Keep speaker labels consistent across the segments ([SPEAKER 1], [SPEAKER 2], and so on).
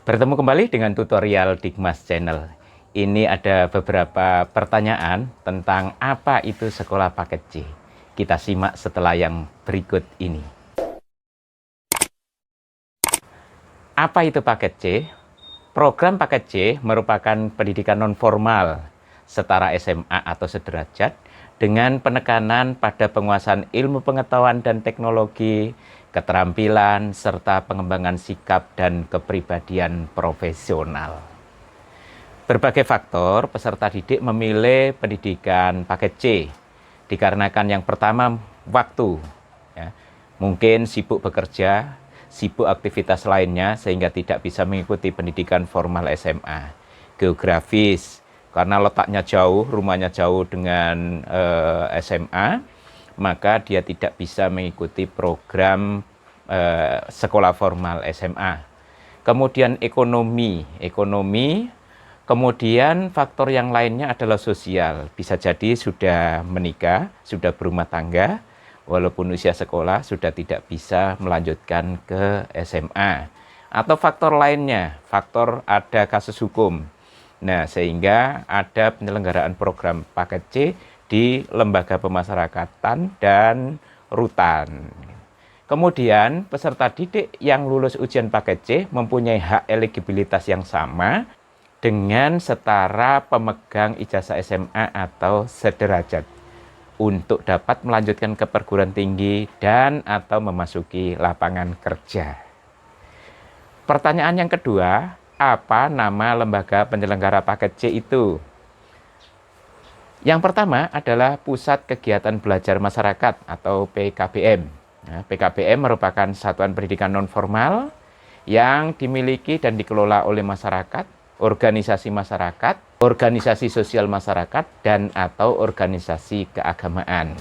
[SPEAKER 1] Bertemu kembali dengan tutorial Digmas Channel. Ini ada beberapa pertanyaan tentang apa itu sekolah paket C. Kita simak setelah yang berikut ini. Apa itu paket C? Program paket C merupakan pendidikan non-formal setara SMA atau sederajat dengan penekanan pada penguasaan ilmu pengetahuan dan teknologi, keterampilan, serta pengembangan sikap dan kepribadian profesional. Berbagai faktor peserta didik memilih pendidikan paket C dikarenakan yang pertama waktu, ya. Mungkin sibuk bekerja, sibuk aktivitas lainnya sehingga tidak bisa mengikuti pendidikan formal SMA. Geografis, karena letaknya jauh, rumahnya jauh dengan SMA, maka dia tidak bisa mengikuti program sekolah formal SMA. Kemudian ekonomi, kemudian faktor yang lainnya adalah sosial. Bisa jadi sudah menikah, sudah berumah tangga, walaupun usia sekolah sudah tidak bisa melanjutkan ke SMA. Atau faktor lainnya, faktor ada kasus hukum. Nah, sehingga ada penyelenggaraan program paket C di lembaga pemasyarakatan dan rutan. Kemudian, peserta didik yang lulus ujian paket C mempunyai hak eligibilitas yang sama dengan setara pemegang ijazah SMA atau sederajat untuk dapat melanjutkan ke perguruan tinggi dan atau memasuki lapangan kerja. Pertanyaan yang kedua, apa nama lembaga penyelenggara paket C itu? Yang pertama adalah Pusat Kegiatan Belajar Masyarakat atau PKBM. Nah, PKBM merupakan satuan pendidikan non-formal yang dimiliki dan dikelola oleh masyarakat, organisasi masyarakat, organisasi sosial masyarakat, dan atau organisasi keagamaan.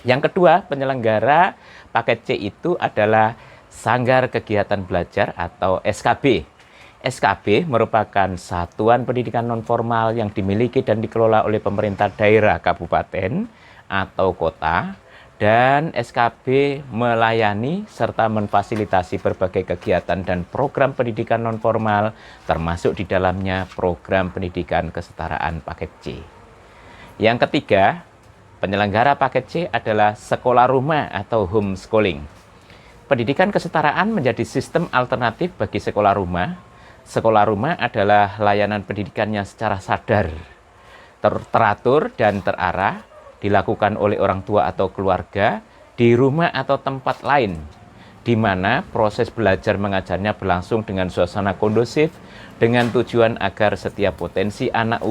[SPEAKER 1] Yang kedua, penyelenggara paket C itu adalah Sanggar Kegiatan Belajar atau SKB. SKB merupakan satuan pendidikan non-formal yang dimiliki dan dikelola oleh pemerintah daerah, kabupaten, atau kota, dan SKB melayani serta memfasilitasi berbagai kegiatan dan program pendidikan non-formal, termasuk di dalamnya program pendidikan kesetaraan paket C. Yang ketiga, penyelenggara paket C adalah sekolah rumah atau homeschooling. Pendidikan kesetaraan menjadi sistem alternatif bagi sekolah rumah. Sekolah rumah adalah layanan pendidikan yang secara sadar, teratur dan terarah, dilakukan oleh orang tua atau keluarga di rumah atau tempat lain, di mana proses belajar mengajarnya berlangsung dengan suasana kondusif, dengan tujuan agar setiap potensi anak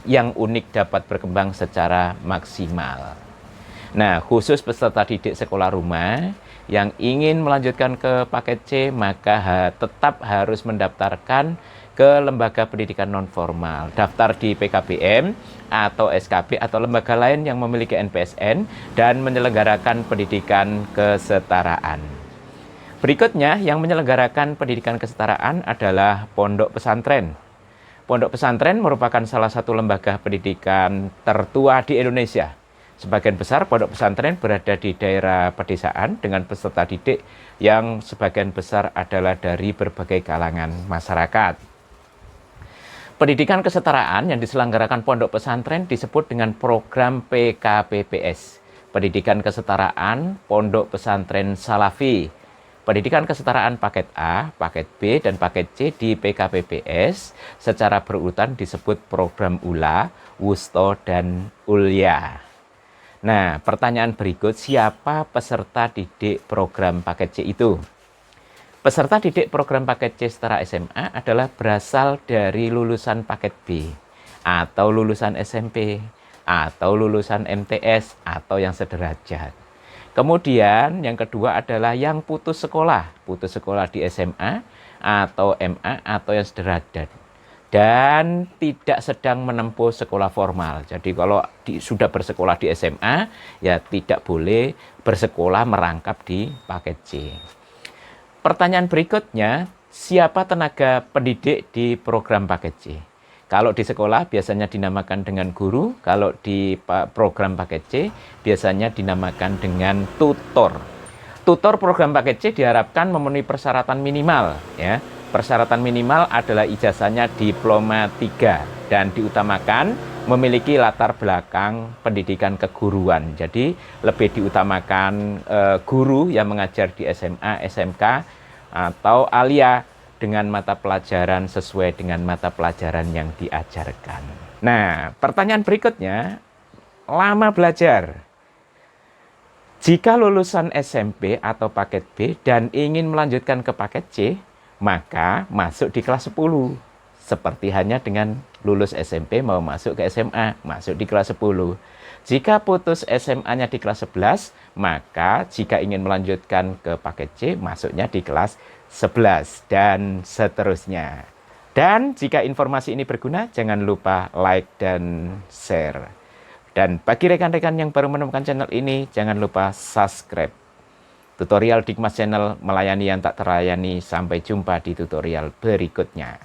[SPEAKER 1] yang unik dapat berkembang secara maksimal. Nah, khusus peserta didik sekolah rumah yang ingin melanjutkan ke paket C, maka tetap harus mendaftarkan ke lembaga pendidikan non-formal. Daftar di PKBM atau SKB atau lembaga lain yang memiliki NPSN dan menyelenggarakan pendidikan kesetaraan. Berikutnya, yang menyelenggarakan pendidikan kesetaraan adalah pondok pesantren. Pondok pesantren merupakan salah satu lembaga pendidikan tertua di Indonesia. Sebagian besar pondok pesantren berada di daerah pedesaan dengan peserta didik yang sebagian besar adalah dari berbagai kalangan masyarakat. Pendidikan kesetaraan yang diselenggarakan pondok pesantren disebut dengan program PKPPS, Pendidikan Kesetaraan Pondok Pesantren Salafi. Pendidikan kesetaraan paket A, paket B, dan paket C di PKPPS secara berurutan disebut program ULA, Wusto, dan Ulya. Nah, pertanyaan berikut, siapa peserta didik program paket C itu? Peserta didik program paket C setara SMA adalah berasal dari lulusan paket B, atau lulusan SMP, atau lulusan MTS, atau yang sederajat. Kemudian yang kedua adalah yang putus sekolah di SMA, atau MA, atau yang sederajat. Dan tidak sedang menempuh sekolah formal. Jadi kalau sudah bersekolah di SMA, ya tidak boleh bersekolah merangkap di paket C. Pertanyaan berikutnya, siapa tenaga pendidik di program paket C? Kalau di sekolah biasanya dinamakan dengan guru, kalau di program paket C biasanya dinamakan dengan tutor. Tutor program paket C diharapkan memenuhi persyaratan minimal, ya. Persyaratan minimal adalah ijazahnya diploma 3 dan diutamakan memiliki latar belakang pendidikan keguruan. Jadi lebih diutamakan guru yang mengajar di SMA, SMK atau alia dengan mata pelajaran sesuai dengan mata pelajaran yang diajarkan. Nah, pertanyaan berikutnya, lama belajar. Jika lulusan SMP atau paket B dan ingin melanjutkan ke paket C, maka masuk di kelas 10. Seperti hanya dengan lulus SMP mau masuk ke SMA, masuk di kelas 10. Jika putus SMA-nya di kelas 11, maka jika ingin melanjutkan ke paket C, masuknya di kelas 11 dan seterusnya. Dan jika informasi ini berguna, jangan lupa like dan share. Dan bagi rekan-rekan yang baru menemukan channel ini, jangan lupa subscribe. Tutorial Dikmas Channel melayani yang tak terlayani. Sampai jumpa di tutorial berikutnya.